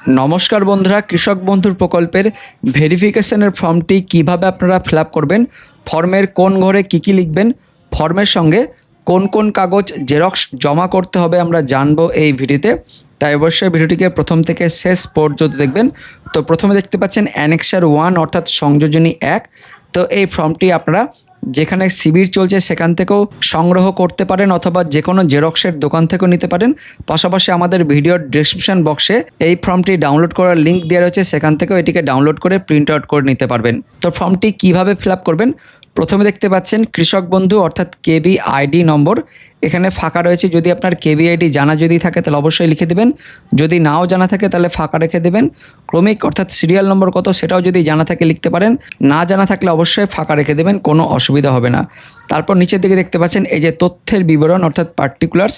নমস্কার বন্ধুরা, কৃষক বন্ধুর প্রকল্পের ভেরিফিকেশনের ফর্মটি কিভাবে আপনারা ফিল আপ করবেন, ফর্মের কোন ঘরে কী লিখবেন, ফর্মের সঙ্গে কোন কোন কাগজ জেরক্স জমা করতে হবে আমরা জানবো এই ভিডিওতে। তাই অবশ্যই ভিডিওটিকে প্রথম থেকে শেষ পর্যন্ত দেখবেন। তো প্রথমে দেখতে পাচ্ছেন অ্যানেক্সার 1 অর্থাৎ সংযোজনী 1। তো এই ফর্মটি আপনারা যেখানে শিবির চলছে সেখান থেকেও সংগ্রহ করতে পারেন অথবা যে কোনো জেরক্সের দোকান থেকেও নিতে পারেন। পাশাপাশি আমাদের ভিডিওর ডেসক্রিপশন বক্সে এই ফর্মটি ডাউনলোড করার লিঙ্ক দেওয়া রয়েছে, সেখান থেকেও এটিকে ডাউনলোড করে প্রিন্ট আউট করে নিতে পারবেন। তো ফর্মটি কিভাবে ফিল আপ করবেন, প্রথমে দেখতে পাচ্ছেন কৃষক বন্ধু অর্থাৎ কেবি আইডি নম্বর এখানে ফাঁকা রয়েছে। যদি আপনার কেবি আইডি জানা যদি থাকে তাহলে অবশ্যই লিখে দেবেন, যদি নাও জানা থাকে তাহলে ফাঁকা রেখে দেবেন। ক্রমিক অর্থাৎ সিরিয়াল নম্বর কত সেটাও যদি জানা থাকে লিখতে পারেন, না জানা থাকলে অবশ্যই ফাঁকা রেখে দেবেন, কোনো অসুবিধা হবে না। তারপর নিচের দিকে দেখতে পাচ্ছেন এই যে তথ্যের বিবরণ অর্থাৎ পার্টিকুলার্স,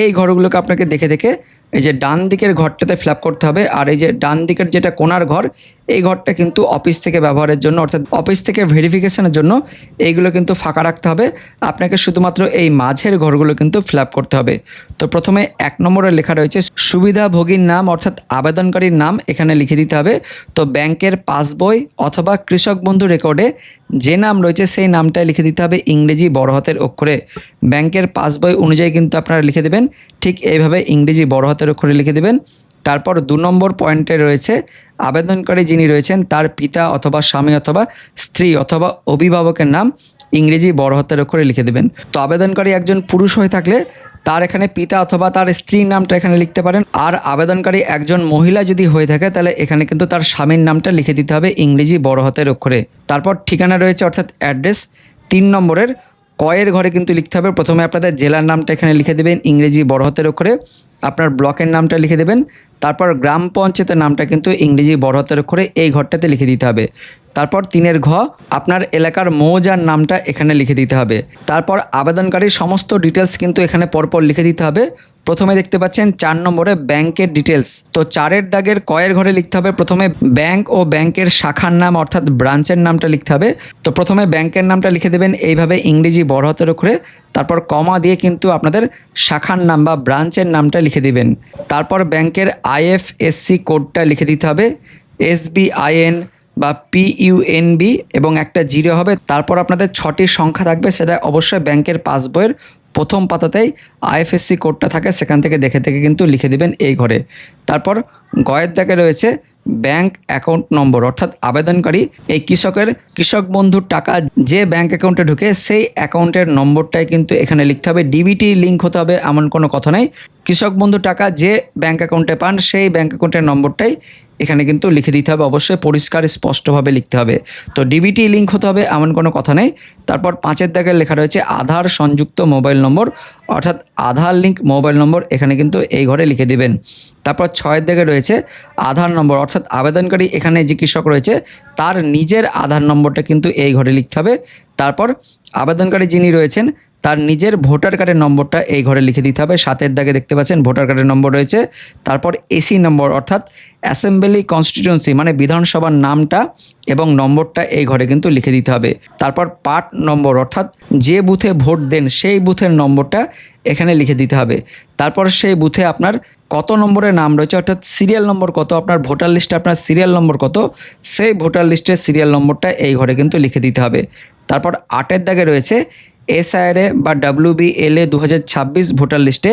এই ঘরগুলোকে আপনাকে দেখে দেখে এই যে ডান দিকের ঘরটাতে ফিল আপ করতে হবে। আর এই যে ডান দিকের যেটা কোণার ঘর, এই ঘরটা কিন্তু অফিস থেকে ব্যবহারের জন্য অর্থাৎ অফিস থেকে ভেরিফিকেশনের জন্য এইগুলো কিন্তু ফাঁকা রাখতে হবে। আপনাকে শুধুমাত্র এই মাঝের ঘরগুলো কিন্তু ফিল আপ করতে হবে। তো প্রথমে 1 নম্বরে লেখা রয়েছে সুবিধাভোগীর নাম অর্থাৎ আবেদনকারীর নাম এখানে লিখে দিতে হবে। তো ব্যাংকের পাসবই অথবা কৃষক বন্ধু রেকর্ডে যে নাম রয়েছে সেই নামটাই লিখে দিতে হবে ইংরেজি বড় হাতের অক্ষরে। ব্যাংকের পাসবই অনুযায়ী কিন্তু আপনারা লিখে দেবেন, ঠিক এইভাবে ইংরেজি বড় হাতের অক্ষরে লিখে দেবেন। তারপর 2 নম্বর পয়েন্টে রয়েছে আবেদনকারী যিনি রয়েছেন তার পিতা অথবা স্বামী অথবা স্ত্রী অথবা অভিভাবকের নাম ইংরেজি বড় হাতের অক্ষরে লিখে দেবেন। তো আবেদনকারী একজন পুরুষ হয়ে থাকলে তার এখানে পিতা অথবা তার স্ত্রীর নামটা এখানে লিখতে পারেন। আর আবেদনকারী একজন মহিলা যদি হয়ে থাকে তাহলে এখানে কিন্তু তার স্বামীর নামটা লিখে দিতে হবে ইংরেজি বড় হাতের অক্ষরে। তারপর ঠিকানা রয়েছে অর্থাৎ অ্যাড্রেস 3 নম্বরের কয়ের ঘরে কিন্তু লিখতে হবে। প্রথমে আপনাদের জেলার নামটা এখানে লিখে দেবেন ইংরেজি বড় হাতের অক্ষরে, আপনার ব্লকের নামটা লিখে দেবেন, তারপর গ্রাম পঞ্চায়েতের নামটা কিন্তু ইংরেজি বড় হাতের অক্ষরে এই ঘরটাতে লিখে দিতে হবে। তারপর 3 ঘ আপনার এলাকার মৌজার নামটা এখানে লিখে দিতে হবে। তারপর আবেদনকারীর সমস্ত ডিটেলস কিন্তু এখানে পরপর লিখে দিতে হবে। প্রথমে দেখতে পাচ্ছেন 4 নম্বরে ব্যাংকের ডিটেলস। তো 4 দাগের কয়ের ঘরে লিখতে হবে প্রথমে ব্যাংক ও ব্যাংকের শাখার নাম অর্থাৎ ব্রাঞ্চের নামটা লিখতে হবে। তো প্রথমে ব্যাংকের নামটা লিখে দেবেন এইভাবে ইংরেজি বড় হাতের অক্ষরে, তারপর কমা দিয়ে কিন্তু আপনাদের শাখার নাম বা ব্রাঞ্চের নামটা লিখে দিবেন। তারপর ব্যাংকের IFSC কোডটা লিখে দিতে হবে, SBIN বা PUNB এবং একটা 0 হবে। তারপর আপনাদের 6টি সংখ্যা থাকবে, সেটা অবশ্যই ব্যাংকের পাসবইয়ের প্রথম পাতাতেই IFSC কোডটা থাকে, সেখান থেকে দেখে দেখে কিন্তু লিখে দিবেন এই ঘরে। তারপর গয়ের দাগে রয়েছে ব্যাংক অ্যাকাউন্ট নম্বর অর্থাৎ আবেদনকারী এই কৃষক বন্ধুর টাকা যে ব্যাংক অ্যাকাউন্টে ঢুকে সেই অ্যাকাউন্টের নম্বরটাই কিন্তু এখানে লিখতে হবে। DBT লিঙ্ক হতে হবে এমন কোনো কথা নেই, কৃষক বন্ধু টাকা যে ব্যাংক অ্যাকাউন্টে পান সেই ব্যাংক অ্যাকাউন্টের নম্বরটাই এখানে কিন্তু লিখে দিতে হবে, অবশ্যই পরিষ্কার স্পষ্টভাবে লিখতে হবে। তো DBT লিঙ্ক হতে হবে এমন কোনো কথা নেই। তারপর 5 দাগে লেখা রয়েছে আধার সংযুক্ত মোবাইল নম্বর অর্থাৎ আধার লিঙ্ক মোবাইল নম্বর এখানে কিন্তু এই ঘরে লিখে দিবেন। তারপর 6 দাগে রয়েছে আধার নম্বর অর্থাৎ আবেদনকারী এখানে যে কৃষক রয়েছে তার নিজের আধার নম্বরটা কিন্তু এই ঘরে লিখতে হবে। তারপর আবেদনকারী যিনি রয়েছেন তার নিজের ভোটার কার্ডের নম্বরটা এই ঘরে লিখে দিতে হবে। 7 দাগে দেখতে পাচ্ছেন ভোটার কার্ডের নম্বর রয়েছে। তারপর AC নম্বর অর্থাৎ অ্যাসেম্বলি কনস্টিটিউয়েন্সি মানে বিধানসভার নামটা এবং নম্বরটা এই ঘরে কিন্তু লিখে দিতে হবে। তারপর পার্ট নম্বর অর্থাৎ যে বুথে ভোট দেন সেই বুথের নম্বরটা এখানে লিখে দিতে হবে। তারপর সেই বুথে আপনার কত নম্বরের নাম রয়েছে অর্থাৎ সিরিয়াল নম্বর কত, আপনার ভোটার লিস্টে আপনার সিরিয়াল নম্বর কত, সেই ভোটার লিস্টের সিরিয়াল নম্বরটা এই ঘরে কিন্তু লিখে দিতে হবে। তারপর 8 দাগে রয়েছে SIRA বা WBLA 2026 ভোটার লিস্টে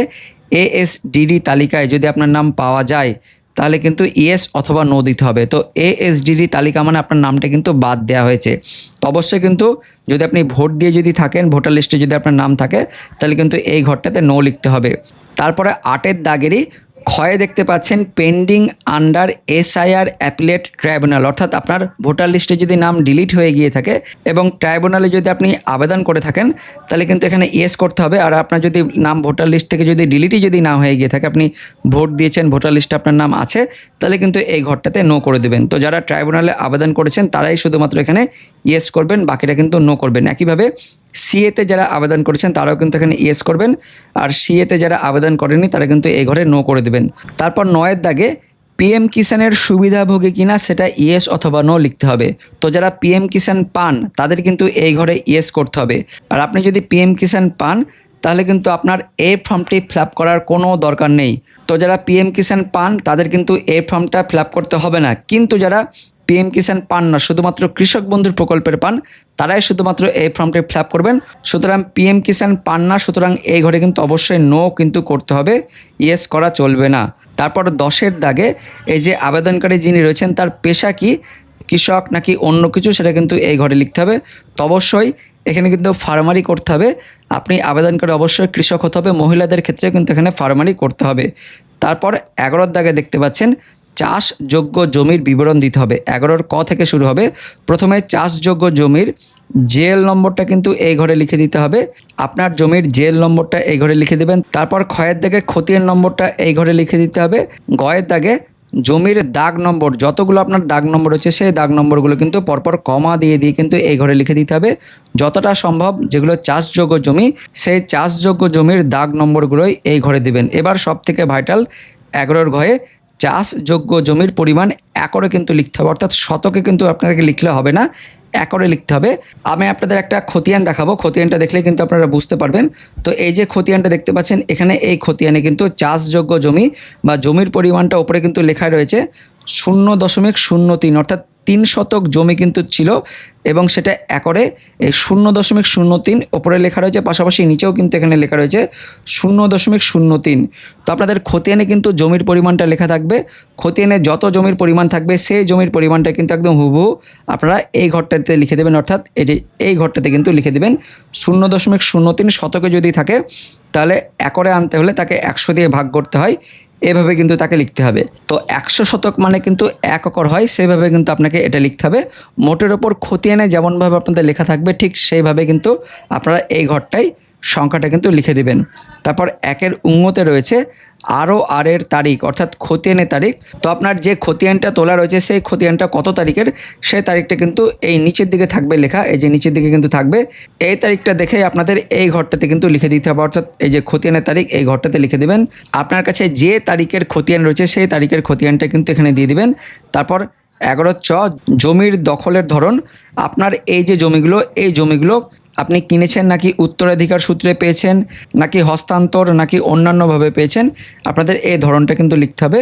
ASDD তালিকায় যদি আপনার নাম পাওয়া যায় তাহলে কিন্তু ইয়েস অথবা নো দিতে হবে। তো ASDD তালিকা মানে আপনার নামটা কিন্তু বাদ দেওয়া হয়েছে। তো অবশ্যই কিন্তু যদি আপনি ভোট দিয়ে যদি থাকেন ভোটার লিস্টে যদি আপনার নাম থাকে তাহলে কিন্তু এই ঘরটাতে নো লিখতে হবে। তারপরে 8 দাগেরই ক্ষয়ে দেখতে পাচ্ছেন pending under SIR appellate tribunal অর্থাৎ আপনার ভোটার লিস্টে যদি নাম ডিলিট হয়ে গিয়ে থাকে এবং ট্রাইব্যুনালে যদি আপনি আবেদন করে থাকেন তাহলে কিন্তু এখানে ইয়েস করতে হবে। আর আপনার যদি নাম ভোটার লিস্ট থেকে যদি ডিলিটই যদি না হয়ে গিয়ে থাকে, আপনি ভোট দিয়েছেন ভোটার লিস্টে আপনার নাম আছে, তাহলে কিন্তু এই ঘরটাতে নো করে দেবেন। তো যারা ট্রাইব্যুনালে আবেদন করেছেন তারাই শুধুমাত্র এখানে ইয়েস করবেন, বাকিটা কিন্তু নো করবেন। একইভাবে CA-তে যারা আবেদন করেছেন তারাও কিন্তু এখানে ইয়েস করবেন, আর CA-তে যারা আবেদন করেনি তারা কিন্তু এই ঘরে নো করে দেবেন। তারপর 9 দাগে PM কিষানের সুবিধাভোগী কিনা সেটা ইয়েস অথবা নো লিখতে হবে। তো যারা PM কিষান পান তাদের কিন্তু এই ঘরে ইয়েস করতে হবে। আর আপনি যদি PM কিষান পান তাহলে কিন্তু আপনার এই ফর্মটি ফিল আপ করার কোনো দরকার নেই। তো যারা পিএম কিষাণ পান তাদের কিন্তু এই ফর্মটা ফিল আপ করতে হবে না, কিন্তু যারা পিএম কিষাণ পান না, শুধুমাত্র কৃষক বন্ধুর প্রকল্পের পান, তারাই শুধুমাত্র এই ফর্মটি ফিল আপ করবেন। সুতরাং পিএম কিষাণ পান না, সুতরাং এই ঘরে কিন্তু অবশ্যই নো কিন্তু করতে হবে, ইয়েস করা চলবে না। তারপর 10-এর দাগে এই যে আবেদনকারী যিনি রয়েছেন তার পেশা কি, কৃষক নাকি অন্য কিছু, সেটা কিন্তু এই ঘরে লিখতে হবে। তো অবশ্যই এখানে কিন্তু ফার্মারি করতে হবে। আপনি আবেদনকারী অবশ্যই কৃষক হতে হবে, মহিলাদের ক্ষেত্রে কিন্তু এখানে ফার্মারি করতে হবে। তারপর 11-এর দাগে দেখতে পাচ্ছেন চাষযোগ্য জমির বিবরণ দিতে হবে। 11-এর ক থেকে শুরু হবে। প্রথমে চাষযোগ্য জমির জেএল নম্বরটা কিন্তু এই ঘরে লিখে দিতে হবে। আপনার জমির জেএল নম্বরটা এই ঘরে লিখে দেবেন। তারপর খয়ের দাগে খতিয়ান নম্বরটা এই ঘরে লিখে দিতে হবে। গয়ের দাগে জমির দাগ নম্বর, যতগুলো আপনার দাগ নম্বর হচ্ছে সেই দাগ নম্বরগুলো কিন্তু পরপর কমা দিয়ে কিন্তু এই ঘরে লিখে দিতে হবে। যতটা সম্ভব যেগুলো চাষযোগ্য জমি, সেই চাষযোগ্য জমির দাগ নম্বরগুলোই এই ঘরে দিবেন। এবার সব থেকে ভাইটাল 11-এর ঘয়ে চাষযোগ্য জমির পরিমাণ একরে কিন্তু লিখতে হবে, অর্থাৎ শতকে কিন্তু আপনাদেরকে লিখলে হবে না, একরে লিখতে হবে। আমি আপনাদের একটা খতিয়ান দেখাবো, খতিয়ানটা দেখলে কিন্তু আপনারা বুঝতে পারবেন। তো এই যে খতিয়ানটা দেখতে পাচ্ছেন, এখানে এই খতিয়ানে কিন্তু চাষযোগ্য জমি বা জমির পরিমাণটা উপরে কিন্তু লেখা রয়েছে 0.03, অর্থাৎ 3 শতক জমি কিন্তু ছিল এবং সেটা একরে এই 0.03 ওপরে লেখা রয়েছে, পাশাপাশি নিচেও কিন্তু এখানে লেখা রয়েছে 0.03। তো আপনাদের খতিয়ানে কিন্তু জমির পরিমাণটা লেখা থাকবে। খতিয়ানে যত জমির পরিমাণ থাকবে সেই জমির পরিমাণটা কিন্তু একদম হুবহু আপনারা এই ঘরটাতে লিখে দেবেন, অর্থাৎ এই ঘরটাতে কিন্তু লিখে দেবেন 0.03। শতকে যদি থাকে তাহলে একরে আনতে হলে তাকে 100 দিয়ে ভাগ করতে হয়, এভাবে কিন্তু তাকে লিখতে হবে। তো 100 শতক মানে কিন্তু 1 একর হয়, সেইভাবে কিন্তু আপনাকে এটা লিখতে হবে। মোটের ওপর খতিয়ানে যেমনভাবে আপনাদের লেখা থাকবে ঠিক সেইভাবে কিন্তু আপনারা এই ঘরটাই সংখ্যাটা কিন্তু লিখে দিবেন। তারপর 1-এর উঙ্গতে রয়েছে আর তারিখ, অর্থাৎ খতিয়ানের তারিখ। তো আপনার যে খতিয়ানটা তোলা রয়েছে সেই খতিয়ানটা কত তারিখের, সেই তারিখটা কিন্তু এই নিচের দিকে থাকবে লেখা, এই যে নিচের দিকে কিন্তু থাকবে। এই তারিখটা দেখে আপনাদের এই ঘরটাতে কিন্তু লিখে দিতে হবে, অর্থাৎ এই যে খতিয়ানের তারিখ এই ঘরটাতে লিখে দেবেন। আপনার কাছে যে তারিখের খতিয়ান রয়েছে সেই তারিখের খতিয়ানটা কিন্তু এখানে দিয়ে দিবেন। তারপর 11 জমির দখলের ধরন, আপনার এই যে জমিগুলো, এই জমিগুলো আপনি কিনেছেন নাকি উত্তরাধিকার সূত্রে পেয়েছেন, নাকি হস্তান্তর, নাকি অন্যান্যভাবে পেয়েছেন, আপনাদের এই ধরনটা কিন্তু লিখতে হবে।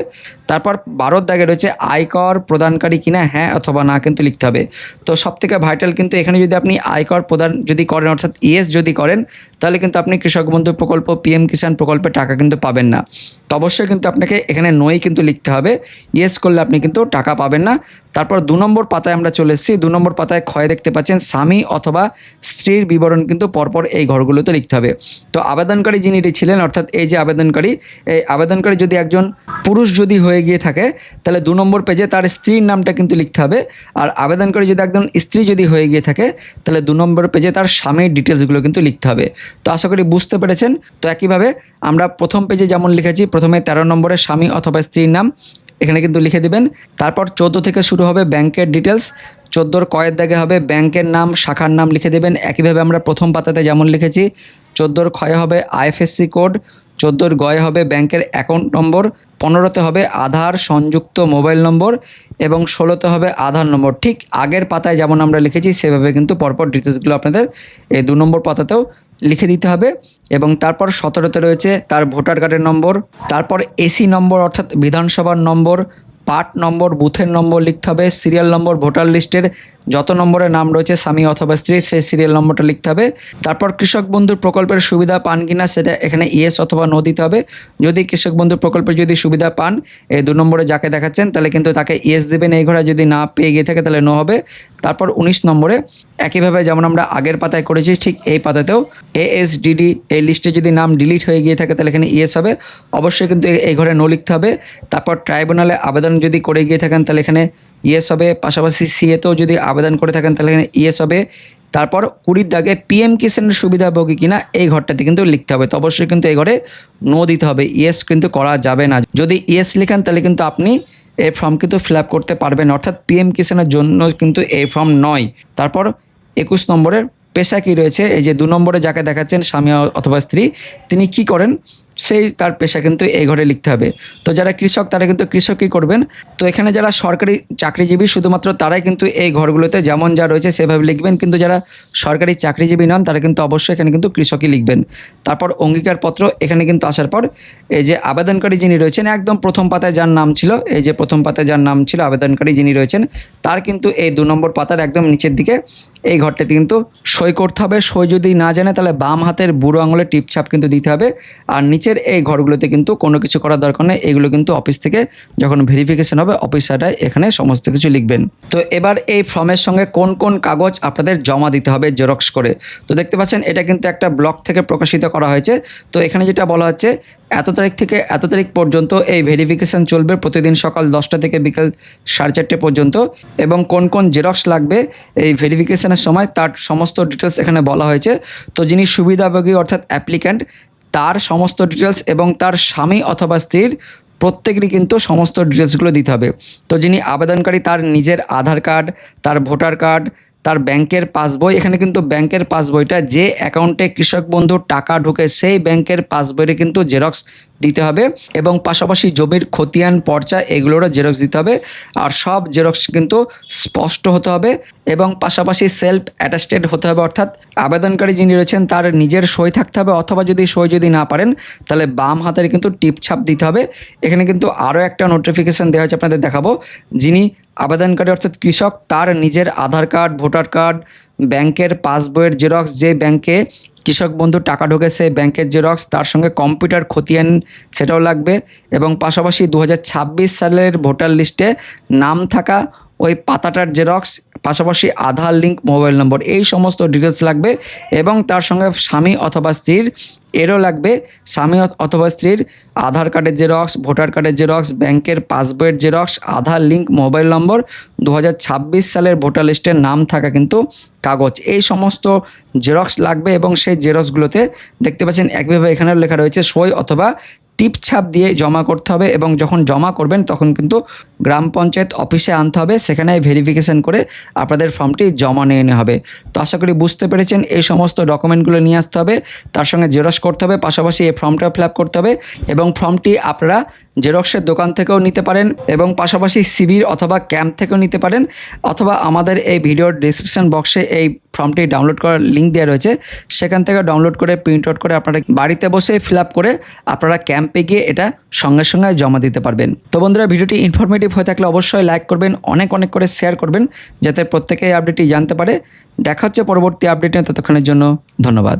তারপর 12-এর দাগে রয়েছে আয়কর প্রদানকারী কিনা, হ্যাঁ অথবা না কিন্তু লিখতে হবে। তো সবথেকে ভাইটাল কিন্তু এখানে যদি আপনি আয়কর প্রদান যদি করেন, অর্থাৎ ইয়েস যদি করেন, তাহলে কিন্তু আপনি কৃষক বন্ধু প্রকল্প, পিএম কিষাণ প্রকল্পের টাকা কিন্তু পাবেন না। তো অবশ্যই কিন্তু আপনাকে এখানে নই কিন্তু লিখতে হবে, ইয়েস করলে আপনি কিন্তু টাকা পাবেন না। তারপর 2 নম্বর পাতায় আমরা চলে এসেছি। 2 নম্বর পাতায় ক্ষয় দেখতে পাচ্ছেন স্বামী অথবা স্ত্রীর বিবরণ কিন্তু পরপর এই ঘরগুলোতে লিখতে হবে। তো আবেদনকারী যিনি ছিলেন, অর্থাৎ এই যে আবেদনকারী, এই আবেদনকারী যদি একজন পুরুষ যদি হয়ে গিয়ে থাকে তাহলে 2 নম্বর পেজে তার স্ত্রীর নামটা কিন্তু লিখতে হবে। আর আবেদনকারী যদি একজন স্ত্রী যদি হয়ে গিয়ে থাকে তাহলে 2 নম্বর পেজে তার স্বামীর ডিটেলসগুলো কিন্তু লিখতে হবে। তো আশা করি বুঝতে পেরেছেন। তো একইভাবে আমরা প্রথম পেজে যেমন লিখেছি, প্রথমে 13 নম্বরে স্বামী অথবা স্ত্রীর নাম এখানে কিন্তু লিখে দিবেন। তারপর 14 থেকে শুরু হবে ব্যাংকের ডিটেলস। 14-এর কয়ের দাগে হবে ব্যাংকের নাম, শাখার নাম লিখে দেবেন। একইভাবে আমরা প্রথম পাতাতে যেমন লিখেছি, 14-এর ক্ষয়ে হবে আইএফএসসি কোড, 14-এর গয়ে হবে ব্যাংকের অ্যাকাউন্ট নম্বর, 15-তে হবে আধার সংযুক্ত মোবাইল নম্বর এবং 16-তে হবে আধার নম্বর। ঠিক আগের পাতায় যেমন আমরা লিখেছি সেভাবে কিন্তু পরপর ডিটেলসগুলো আপনাদের এই 2 নম্বর পাতাতেও লিখে দিতে হবে। এবং তারপর 17-তে রয়েছে তার ভোটার কার্ডের নম্বর, তারপর এসি নম্বর অর্থাৎ বিধানসভার নম্বর, পার্ট নম্বর, বুথের নম্বর লিখতে হবে, সিরিয়াল নম্বর, ভোটার লিস্টের যত নম্বরের নাম রয়েছে স্বামী অথবা স্ত্রী সেই সিরিয়াল নম্বরটা লিখতে হবে। তারপর কৃষক বন্ধুর প্রকল্পের সুবিধা পান কিনা সেটা এখানে ইয়েস অথবা নো দিতে হবে। যদি কৃষক বন্ধুর প্রকল্পের যদি সুবিধা পান, এই 2 নম্বরে যাকে দেখাচ্ছেন তাহলে কিন্তু তাকে ইয়েস দেবেন এই ঘরে, যদি না পেয়ে গিয়ে থাকে তাহলে নো হবে। তারপর 19 নম্বরে একইভাবে যেমন আমরা আগের পাতায় করেছি ঠিক এই পাতাতেও এএসডিডি এই লিস্টে যদি নাম ডিলিট হয়ে গিয়ে থাকে তাহলে এখানে ইয়েস হবে, অবশ্যই কিন্তু এই ঘরে নো লিখতে হবে। তারপর ট্রাইব্যুনালে আবেদন যদি করে গিয়ে থাকেন তাহলে এখানে ইয়েস হবে, পাশাপাশি সিএতেও যদি আবেদন করে থাকেন তাহলে এখানে ইয়েস হবে। তারপর 20-এর দাগে পিএম কিষাণের সুবিধাভোগী কিনা এই ঘরটাতে কিন্তু লিখতে হবে। তো অবশ্যই কিন্তু এই ঘরে নো দিতে হবে, ইয়েস কিন্তু করা যাবে না। যদি ইয়েস লিখেন তাহলে কিন্তু আপনি এই ফর্ম কিন্তু ফিল আপ করতে পারবেন, অর্থাৎ পিএম কিষাণের জন্য কিন্তু এই ফর্ম নয়। তারপর 21 নম্বরের পেশা কী রয়েছে, এই যে 2 নম্বরে যাকে দেখাচ্ছেন স্বামী অথবা স্ত্রী, তিনি কি করেন সেই তার পেশা কিন্তু এই ঘরে লিখতে হবে। তো যারা কৃষক তারা কিন্তু কৃষকই করবেন। তো এখানে যারা সরকারি চাকরিজীবী শুধুমাত্র তারাই কিন্তু এই ঘরগুলোতে যেমন যা রয়েছে সেভাবে লিখবেন, কিন্তু যারা সরকারি চাকরিজীবী নন তারা কিন্তু অবশ্যই এখানে কিন্তু কৃষকই লিখবেন। তারপর অঙ্গীকারপত্র এখানে কিন্তু আসার পর এই যে আবেদনকারী যিনি রয়েছেন একদম প্রথম পাতায় যার নাম ছিল, এই যে প্রথম পাতায় যার নাম ছিল আবেদনকারী যিনি রয়েছেন তার কিন্তু এই 2 নম্বর পাতার একদম নিচের দিকে এই ঘরটাতে কিন্তু সই করতে হবে। সই যদি না জানে তাহলে বাম হাতের বুড়ো আঙুলে টিপছাপ কিন্তু দিতে হবে। আর নিচের এই ঘরগুলোতে কিন্তু কোনো কিছু করার দরকার নেই, এগুলো কিন্তু অফিস থেকে যখন ভেরিফিকেশন হবে অফিসাররা এখানে সমস্ত কিছু লিখবেন। তো এবার এই ফর্মের সঙ্গে কোন কোন কাগজ আপনাদের জমা দিতে হবে জেরক্স করে। তো দেখতে পাচ্ছেন এটা কিন্তু একটা ব্লক থেকে প্রকাশিত করা হয়েছে। তো এখানে যেটা বলা হচ্ছে এত তারিখ থেকে এত তারিখ পর্যন্ত এই ভেরিফিকেশান চলবে, প্রতিদিন সকাল 10টা থেকে বিকাল 4:30 পর্যন্ত, এবং কোন কোন জেরক্স লাগবে এই ভেরিফিকেশানের সময় তার সমস্ত ডিটেলস এখানে বলা হয়েছে। তো যিনি সুবিধাভোগী অর্থাৎ অ্যাপ্লিক্যান্ট তার সমস্ত ডিটেলস এবং তার স্বামী অথবা স্ত্রীর প্রত্যেকেরই কিন্তু সমস্ত ডিটেলসগুলো দিতে হবে। তো যিনি আবেদনকারী তার নিজের আধার কার্ড, তার ভোটার কার্ড, তার ব্যাংকের পাসবই, এখানে কিন্তু ব্যাংকের পাসবইটা যে অ্যাকাউন্টে কৃষক বন্ধুর টাকা ঢোকে সেই ব্যাংকের পাসবইয়ে কিন্তু জেরক্স দিতে হবে, এবং পাশাপাশি জমির খতিয়ান পর্চা এগুলোরও জেরক্স দিতে হবে। আর সব জেরক্স কিন্তু স্পষ্ট হতে হবে এবং পাশাপাশি সেলফ অ্যাটাস্টেড হতে হবে, অর্থাৎ আবেদনকারী যিনি রয়েছেন তার নিজের সই থাকতে হবে, অথবা সই যদি না পারেন তাহলে বাম হাতের কিন্তু টিপছাপ দিতে হবে। এখানে কিন্তু আরও একটা নোটিফিকেশান দেওয়া হয়েছে, আপনাদের দেখাবো। যিনি আবেদনকারী অর্থাৎ কৃষক তার নিজের আধার কার্ড, ভোটার কার্ড, ব্যাংকের পাসবইয়ের জেরক্স, যে ব্যাংকে কৃষক বন্ধু টাকা ঢোকে সেই ব্যাংকের জেরক্স, তার সঙ্গে কম্পিউটার খতিয়ান সেটাও লাগবে, এবং পাশাপাশি 2026 সালের ভোটার লিস্টে নাম থাকা ওই পাতাটার জেরক্স, পাশাপাশি আধার লিঙ্ক মোবাইল নম্বর, এই সমস্ত ডিটেলস লাগবে। এবং তার সঙ্গে স্বামী অথবা স্ত্রীর এরও লাগবে, স্বামী অথবা স্ত্রীর আধার কার্ডের জেরক্স, ভোটার কার্ডের জেরক্স, ব্যাংকের পাসবইয়ের জেরক্স, আধার লিঙ্ক মোবাইল নম্বর, 2026 সালের ভোটার লিস্টের নাম থাকা কিন্তু কাগজ, এই সমস্ত জেরক্স লাগবে। এবং সেই জেরক্সগুলোতে দেখতে পাচ্ছেন একভাবে এখানে লেখা রয়েছে সই অথবা টিপছাপ দিয়ে জমা করতে হবে, এবং যখন জমা করবেন তখন কিন্তু গ্রাম পঞ্চায়েত অফিসে আনতে হবে, সেখানে ভেরিফিকেশান করে আপনাদের ফর্মটি জমা নিয়ে নেওয়া হবে। তো আশা করি বুঝতে পেরেছেন, এই সমস্ত ডকুমেন্টগুলো নিয়ে আসতে হবে, তার সঙ্গে জেরক্স করতে হবে, পাশাপাশি এই ফর্মটা ফিল আপ করতে হবে, এবং ফর্মটি আপনারা জেরক্সের দোকান থেকেও নিতে পারেন, এবং পাশাপাশি শিবির অথবা ক্যাম্প থেকেও নিতে পারেন, অথবা আমাদের এই ভিডিওর ডিসক্রিপশন বক্সে এই ফর্মটি ডাউনলোড করার লিঙ্ক দেওয়া রয়েছে, সেখান থেকে ডাউনলোড করে প্রিন্ট আউট করে আপনারা বাড়িতে বসে ফিল আপ করে আপনারা ক্যাম্পে গিয়ে এটা সঙ্গে সঙ্গে জমা দিতে পারবেন। তো বন্ধুরা, ভিডিওটি ইনফরমেটিভ হয়ে থাকলে অবশ্যই লাইক করবেন, অনেক অনেক করে শেয়ার করবেন, যাতে প্রত্যেকেই আপডেটটি জানতে পারে। দেখা হচ্ছে পরবর্তী আপডেটে, ততক্ষণের জন্য ধন্যবাদ।